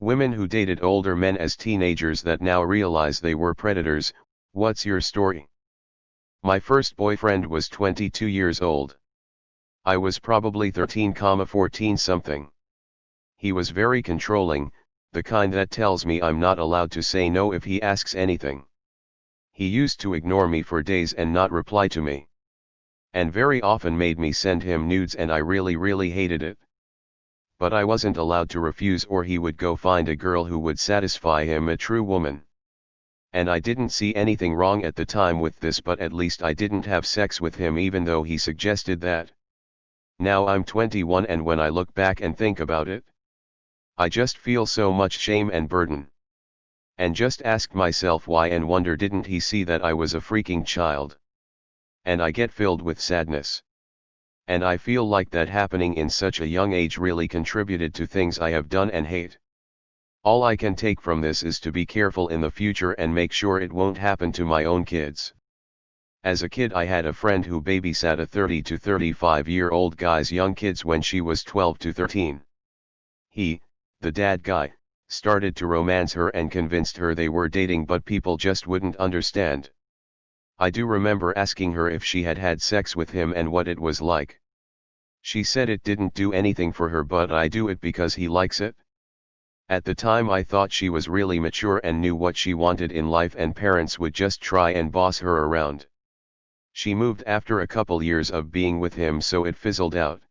Women who dated older men as teenagers that now realize they were predators. What's your story? My first boyfriend was 22 years old. I was probably 13, 14 something. He was very controlling, the kind that tells me I'm not allowed to say no if he asks anything. He used to ignore me for days and not reply to me. And very often made me send him nudes, and I really hated it. But I wasn't allowed to refuse, or he would go find a girl who would satisfy him, a true woman. And I didn't see anything wrong at the time with this, but at least I didn't have sex with him even though he suggested that. Now I'm 21, and when I look back and think about it, I just feel so much shame and burden. And just ask myself why, and wonder, didn't he see that I was a freaking child? And I get filled with sadness. And I feel like that happening in such a young age really contributed to things I have done and hate. All I can take from this is to be careful in the future and make sure it won't happen to my own kids. As a kid, I had a friend who babysat a 30 to 35-year-old guy's young kids when she was 12 to 13. He, the dad guy, started to romance her and convinced her they were dating, but people just wouldn't understand. I do remember asking her if she had had sex with him and what it was like. She said it didn't do anything for her, but I do it because he likes it. At the time I thought she was really mature and knew what she wanted in life, and parents would just try and boss her around. She moved after a couple years of being with him, so it fizzled out.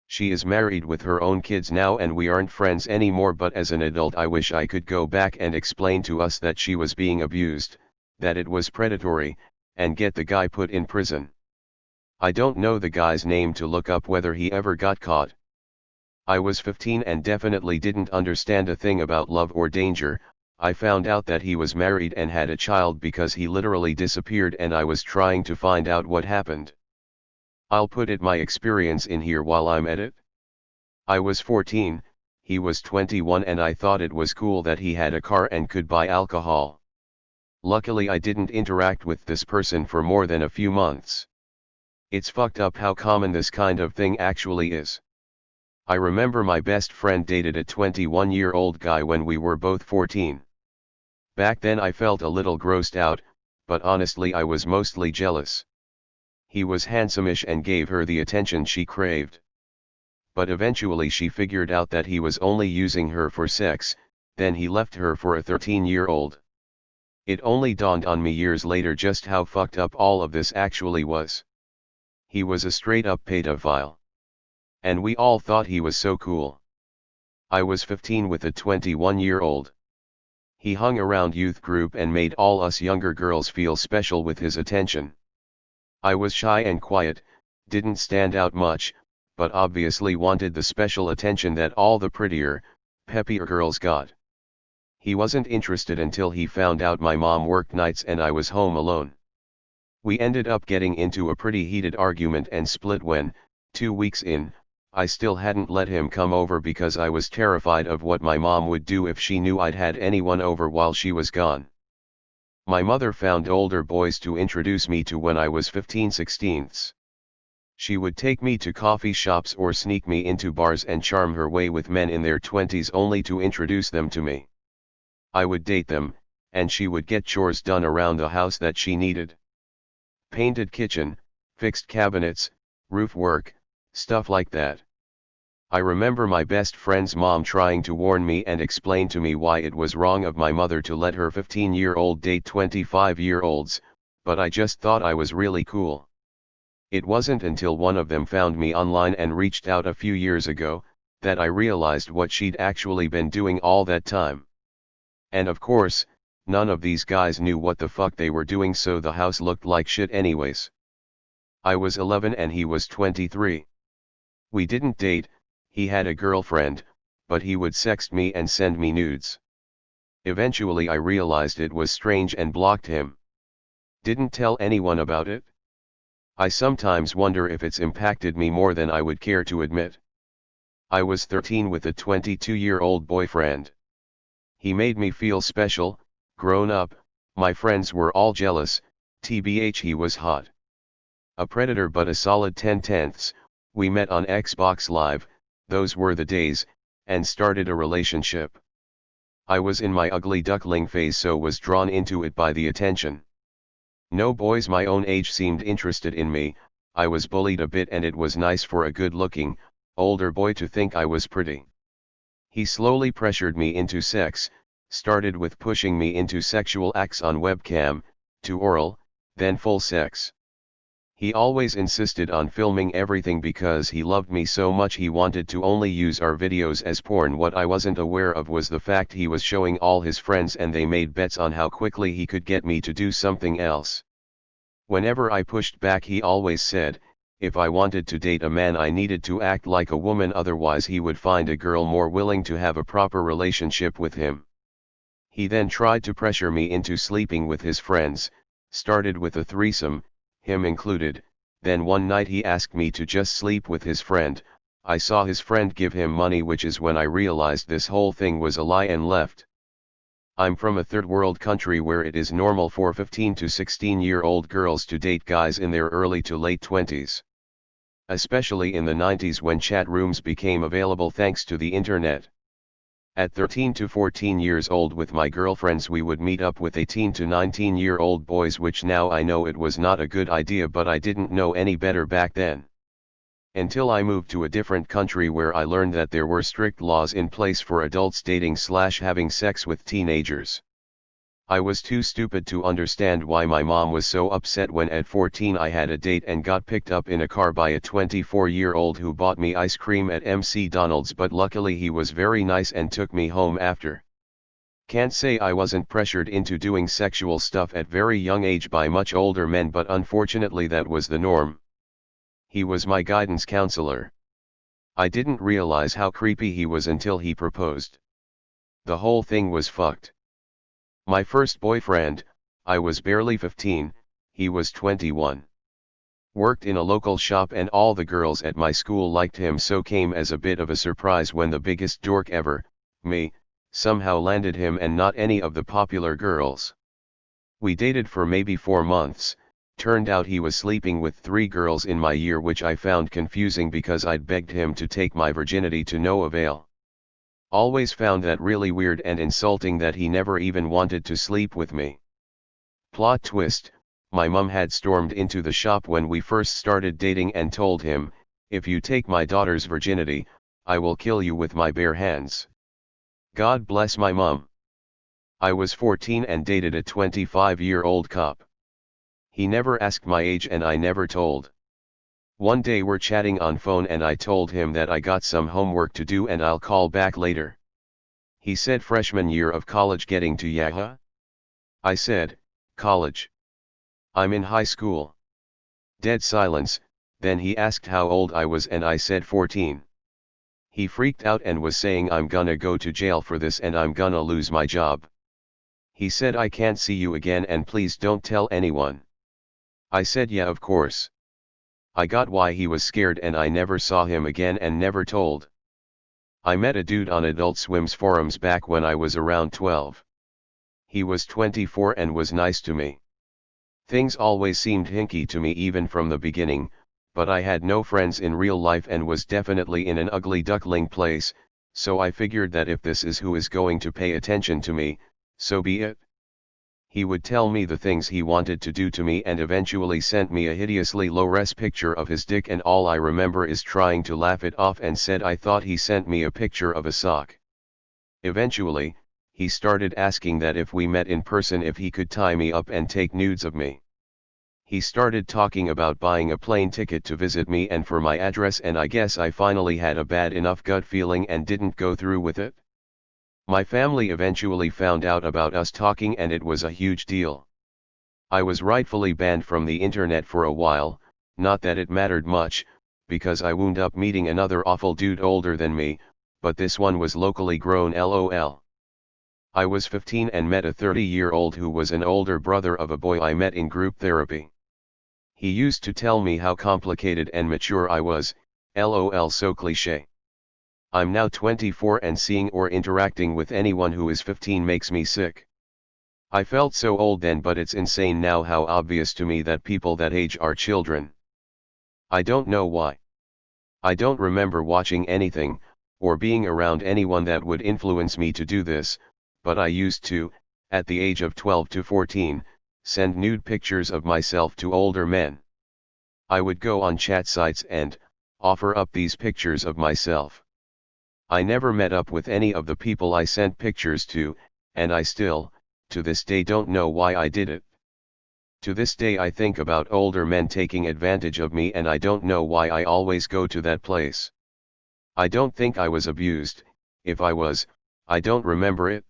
She is married with her own kids now, and we aren't friends anymore, but as an adult I wish I could go back and explain to us that she was being abused, that it was predatory, and get the guy put in prison. I don't know the guy's name to look up whether he ever got caught. I was 15 and definitely didn't understand a thing about love or danger. I found out that he was married and had a child because he literally disappeared, and I was trying to find out what happened. I'll put my experience in here while I'm at it. I was 14, he was 21, and I thought it was cool that he had a car and could buy alcohol. Luckily I didn't interact with this person for more than a few months. It's fucked up how common this kind of thing actually is. I remember my best friend dated a 21-year-old guy when we were both 14. Back then I felt a little grossed out, but honestly I was mostly jealous. He was handsome-ish and gave her the attention she craved. But eventually she figured out that he was only using her for sex, then he left her for a 13-year-old. It only dawned on me years later just how fucked up all of this actually was. He was a straight-up pedophile. And we all thought he was so cool. I was 15 with a 21-year-old. He hung around youth group and made all us younger girls feel special with his attention. I was shy and quiet, didn't stand out much, but obviously wanted the special attention that all the prettier, peppier girls got. He wasn't interested until he found out my mom worked nights and I was home alone. We ended up getting into a pretty heated argument and split when, 2 weeks in, I still hadn't let him come over because I was terrified of what my mom would do if she knew I'd had anyone over while she was gone. My mother found older boys to introduce me to when I was 15/16. She would take me to coffee shops or sneak me into bars and charm her way with men in their 20s only to introduce them to me. I would date them, and she would get chores done around the house that she needed. Painted kitchen, fixed cabinets, roof work, stuff like that. I remember my best friend's mom trying to warn me and explain to me why it was wrong of my mother to let her 15-year-old date 25-year-olds, but I just thought I was really cool. It wasn't until one of them found me online and reached out a few years ago, that I realized what she'd actually been doing all that time. And of course, none of these guys knew what the fuck they were doing, so the house looked like shit anyways. I was 11 and he was 23. We didn't date, he had a girlfriend, but he would sext me and send me nudes. Eventually I realized it was strange and blocked him. Didn't tell anyone about it. I sometimes wonder if it's impacted me more than I would care to admit. I was 13 with a 22-year-old boyfriend. He made me feel special, grown up, my friends were all jealous, tbh he was hot. A predator but a solid 10/10. We met on Xbox Live, those were the days, and started a relationship. I was in my ugly duckling phase, so was drawn into it by the attention. No boys my own age seemed interested in me. I was bullied a bit, and it was nice for a good-looking, older boy to think I was pretty. He slowly pressured me into sex, started with pushing me into sexual acts on webcam, to oral, then full sex. He always insisted on filming everything because he loved me so much. He wanted to only use our videos as porn. What I wasn't aware of was the fact he was showing all his friends, and they made bets on how quickly he could get me to do something else. Whenever I pushed back, he always said, if I wanted to date a man I needed to act like a woman, otherwise he would find a girl more willing to have a proper relationship with him. He then tried to pressure me into sleeping with his friends, started with a threesome, him included. Then one night he asked me to just sleep with his friend. I saw his friend give him money, which is when I realized this whole thing was a lie and left. I'm from a third world country where it is normal for 15 to 16-year-old girls to date guys in their early to late 20s. Especially in the 90s, when chat rooms became available thanks to the internet. At 13 to 14 years old with my girlfriends, we would meet up with 18 to 19-year-old boys, which now I know it was not a good idea, but I didn't know any better back then. Until I moved to a different country where I learned that there were strict laws in place for adults dating/having sex with teenagers. I was too stupid to understand why my mom was so upset when at 14 I had a date and got picked up in a car by a 24-year-old who bought me ice cream at McDonald's, but luckily he was very nice and took me home after. Can't say I wasn't pressured into doing sexual stuff at very young age by much older men, but unfortunately that was the norm. He was my guidance counselor. I didn't realize how creepy he was until he proposed. The whole thing was fucked. My first boyfriend, I was barely 15, he was 21. Worked in a local shop and all the girls at my school liked him, so came as a bit of a surprise when the biggest dork ever, me, somehow landed him and not any of the popular girls. We dated for maybe 4 months, turned out he was sleeping with 3 girls in my year, which I found confusing because I'd begged him to take my virginity to no avail. Always found that really weird and insulting that he never even wanted to sleep with me. Plot twist, my mum had stormed into the shop when we first started dating and told him, if you take my daughter's virginity, I will kill you with my bare hands. God bless my mum. I was 14 and dated a 25-year-old cop. He never asked my age and I never told. One day we're chatting on phone and I told him that I got some homework to do and I'll call back later. He said freshman year of college, getting to Yahoo? I said, college. I'm in high school. Dead silence, then he asked how old I was and I said 14. He freaked out and was saying I'm gonna go to jail for this and I'm gonna lose my job. He said I can't see you again and please don't tell anyone. I said yeah, of course. I got why he was scared and I never saw him again and never told. I met a dude on Adult Swim's forums back when I was around 12. He was 24 and was nice to me. Things always seemed hinky to me even from the beginning, but I had no friends in real life and was definitely in an ugly duckling place, so I figured that if this is who is going to pay attention to me, so be it. He would tell me the things he wanted to do to me and eventually sent me a hideously low-res picture of his dick, and all I remember is trying to laugh it off and said I thought he sent me a picture of a sock. Eventually, he started asking that if we met in person if he could tie me up and take nudes of me. He started talking about buying a plane ticket to visit me and for my address, and I guess I finally had a bad enough gut feeling and didn't go through with it. My family eventually found out about us talking and it was a huge deal. I was rightfully banned from the internet for a while, not that it mattered much, because I wound up meeting another awful dude older than me, but this one was locally grown lol. I was 15 and met a 30-year-old who was an older brother of a boy I met in group therapy. He used to tell me how complicated and mature I was, lol, so cliché. I'm now 24 and seeing or interacting with anyone who is 15 makes me sick. I felt so old then, but it's insane now how obvious to me that people that age are children. I don't know why. I don't remember watching anything, or being around anyone that would influence me to do this, but I used to, at the age of 12 to 14, send nude pictures of myself to older men. I would go on chat sites and offer up these pictures of myself. I never met up with any of the people I sent pictures to, and I still, to this day, don't know why I did it. To this day I think about older men taking advantage of me, and I don't know why I always go to that place. I don't think I was abused. If I was, I don't remember it.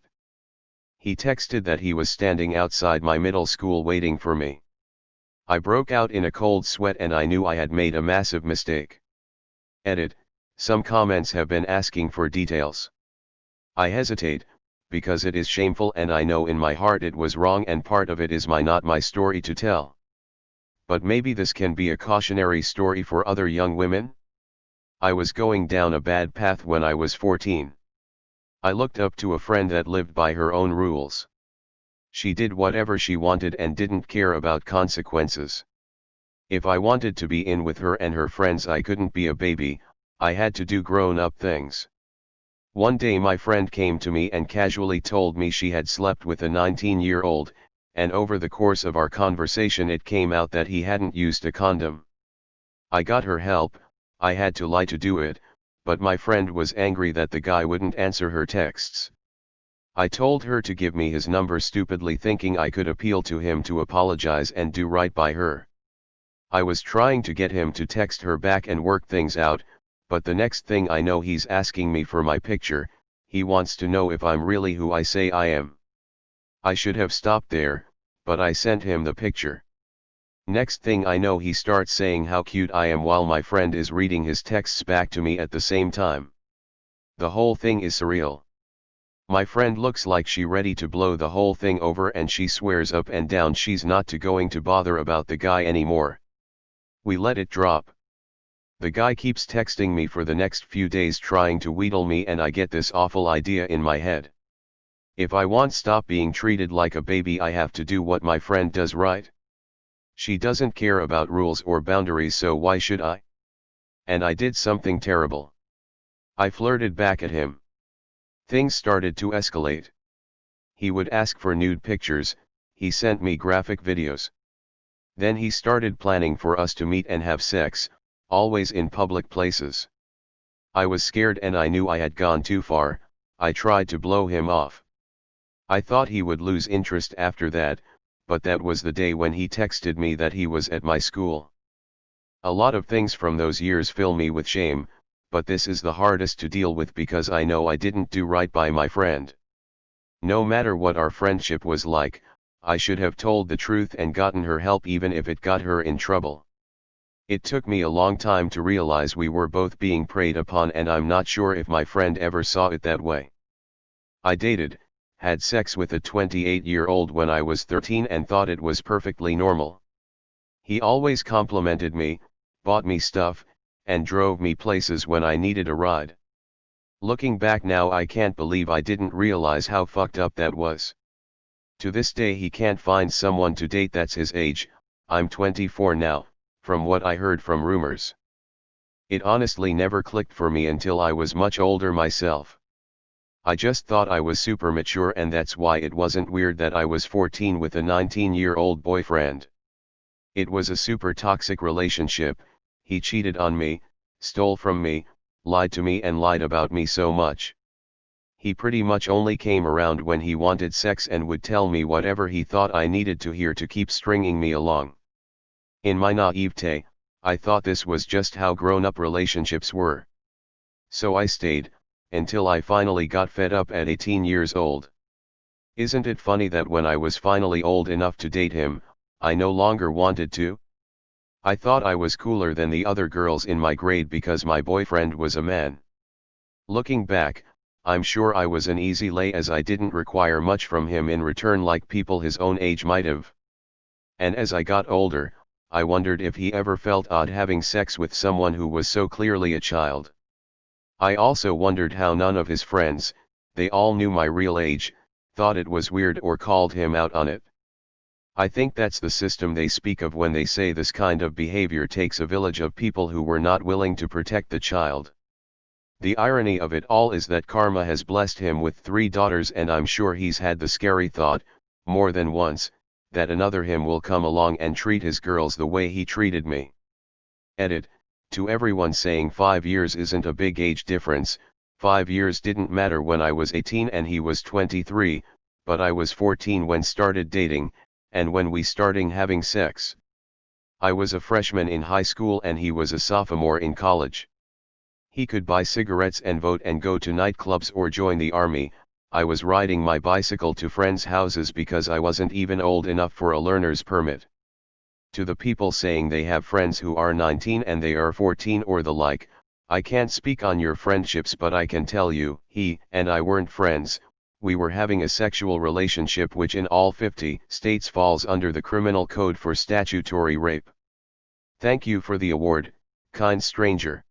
He texted that he was standing outside my middle school waiting for me. I broke out in a cold sweat and I knew I had made a massive mistake. Edit. Some comments have been asking for details. I hesitate, because it is shameful and I know in my heart it was wrong and part of it is not my story to tell. But maybe this can be a cautionary story for other young women? I was going down a bad path when I was 14. I looked up to a friend that lived by her own rules. She did whatever she wanted and didn't care about consequences. If I wanted to be in with her and her friends, I couldn't be a baby, I had to do grown-up things. One day my friend came to me and casually told me she had slept with a 19-year-old, and over the course of our conversation it came out that he hadn't used a condom. I got her help, I had to lie to do it, but my friend was angry that the guy wouldn't answer her texts. I told her to give me his number, stupidly thinking I could appeal to him to apologize and do right by her. I was trying to get him to text her back and work things out, but the next thing I know he's asking me for my picture. He wants to know if I'm really who I say I am. I should have stopped there, but I sent him the picture. Next thing I know he starts saying how cute I am while my friend is reading his texts back to me at the same time. The whole thing is surreal. My friend looks like she ready to blow the whole thing over, and she swears up and down she's not going to bother about the guy anymore. We let it drop. The guy keeps texting me for the next few days trying to wheedle me, and I get this awful idea in my head. If I want to stop being treated like a baby, I have to do what my friend does, right? She doesn't care about rules or boundaries, so why should I? And I did something terrible. I flirted back at him. Things started to escalate. He would ask for nude pictures, he sent me graphic videos. Then he started planning for us to meet and have sex, always in public places. I was scared and I knew I had gone too far. I tried to blow him off. I thought he would lose interest after that, but that was the day when he texted me that he was at my school. A lot of things from those years fill me with shame, but this is the hardest to deal with because I know I didn't do right by my friend. No matter what our friendship was like, I should have told the truth and gotten her help even if it got her in trouble. It took me a long time to realize we were both being preyed upon, and I'm not sure if my friend ever saw it that way. I dated, had sex with a 28-year-old when I was 13 and thought it was perfectly normal. He always complimented me, bought me stuff, and drove me places when I needed a ride. Looking back now, I can't believe I didn't realize how fucked up that was. To this day he can't find someone to date that's his age. I'm 24 now, from what I heard from rumors. It honestly never clicked for me until I was much older myself. I just thought I was super mature, and that's why it wasn't weird that I was 14 with a 19-year-old boyfriend. It was a super toxic relationship. He cheated on me, stole from me, lied to me and lied about me so much. He pretty much only came around when he wanted sex and would tell me whatever he thought I needed to hear to keep stringing me along. In my naivete, I thought this was just how grown-up relationships were. So I stayed, until I finally got fed up at 18 years old. Isn't it funny that when I was finally old enough to date him, I no longer wanted to? I thought I was cooler than the other girls in my grade because my boyfriend was a man. Looking back, I'm sure I was an easy lay, as I didn't require much from him in return like people his own age might have. And as I got older, I wondered if he ever felt odd having sex with someone who was so clearly a child. I also wondered how none of his friends, they all knew my real age, thought it was weird or called him out on it. I think that's the system they speak of when they say this kind of behavior takes a village of people who were not willing to protect the child. The irony of it all is that karma has blessed him with 3 daughters, and I'm sure he's had the scary thought, more than once, that another him will come along and treat his girls the way he treated me. Edit, to everyone saying 5 years isn't a big age difference, 5 years didn't matter when I was 18 and he was 23, but I was 14 when started dating, and when we starting having sex. I was a freshman in high school and he was a sophomore in college. He could buy cigarettes and vote and go to nightclubs or join the army. I was riding my bicycle to friends' houses because I wasn't even old enough for a learner's permit. To the people saying they have friends who are 19 and they are 14 or the like, I can't speak on your friendships, but I can tell you, he and I weren't friends, we were having a sexual relationship which in all 50 states falls under the criminal code for statutory rape. Thank you for the award, kind stranger.